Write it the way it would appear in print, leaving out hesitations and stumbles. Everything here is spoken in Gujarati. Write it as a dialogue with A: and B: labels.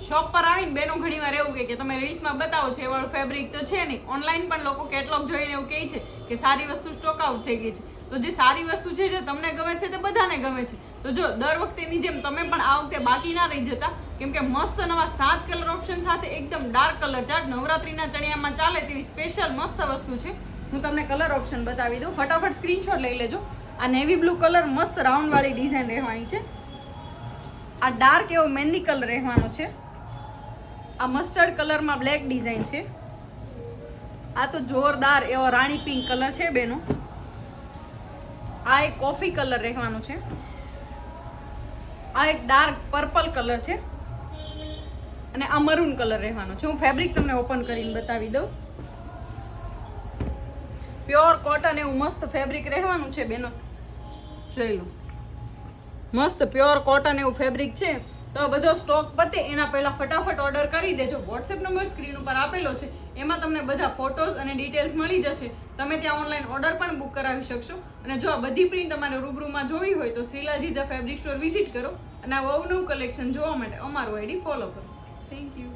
A: શોપ પર આવીને બેનો ઘણીવાર એવું કહે કે તમે રીલ્સમાં બતાવો છો એ વાળું ફેબ્રિક તો છે નહીં. ઓનલાઈન પણ લોકો કેટલોગ જોઈને એવું કહે છે કે સારી વસ્તુ સ્ટોક આઉટ થઈ ગઈ છે. તો જે સારી વસ્તુ છે જે તમને ગમે છે તે બધાને ગમે છે. તો જો દર વખતેની જેમ તમે પણ આ વખતે બાકી ના રહી જતા, કેમ કે મસ્ત નવા 7 કલર ઓપ્શન સાથે એકદમ ડાર્ક કલર ચાર્ટ નવરાત્રીના ચણિયામાં ચાલે તેવી સ્પેશિયલ મસ્ત વસ્તુ છે. હું તમને કલર ઓપ્શન બતાવી દઉં, ફટાફટ સ્ક્રીનશોટ લઈ લેજો. આ નેવી બ્લુ કલર મસ્ત રાઉન્ડ વાળી ડિઝાઇન રહેવાની છે. આ ડાર્ક એવો મહેંદી કલર રહેવાનો છે. આ મસ્ટર્ડ કલરમાં બ્લેક ડિઝાઇન છે. આ તો જોરદાર એવો રાણી પિંક કલર છે બેનો. આ એક કોફી કલર રહેવાનો છે. આ એક ડાર્ક પર્પલ કલર છે અને આ મરૂન કલર રહેવાનો છે. હું ફેબ્રિક તમને ઓપન કરીને બતાવી દઉં. પ્યોર કોટન એવું મસ્ત ફેબ્રિક રહેવાનું છે બેનો, જોઈ લો. મસ્ત પ્યોર કોટન એવું ફેબ્રિક છે. તો બધો સ્ટોક પતે એના પહેલા ફટાફટ ઓર્ડર કરી દેજો. વોટ્સએપ નંબર સ્ક્રીન ઉપર આપેલો છે, એમાં તમને બધા ફોટોઝ અને ડિટેલ્સ મળી જશે. તમે ત્યાં ઓનલાઈન ઓર્ડર પણ બુક કરાવી શકશો. અને જો આ બધી પ્રિન્ટ તમારે રૂબરૂમાં જોવી હોય તો શ્રીલાજી ધ ફેબ્રિક સ્ટોર વિઝિટ કરો અને આ નવું કલેક્શન જોવા માટે અમારું આઈડી ફોલો કરો. Thank you.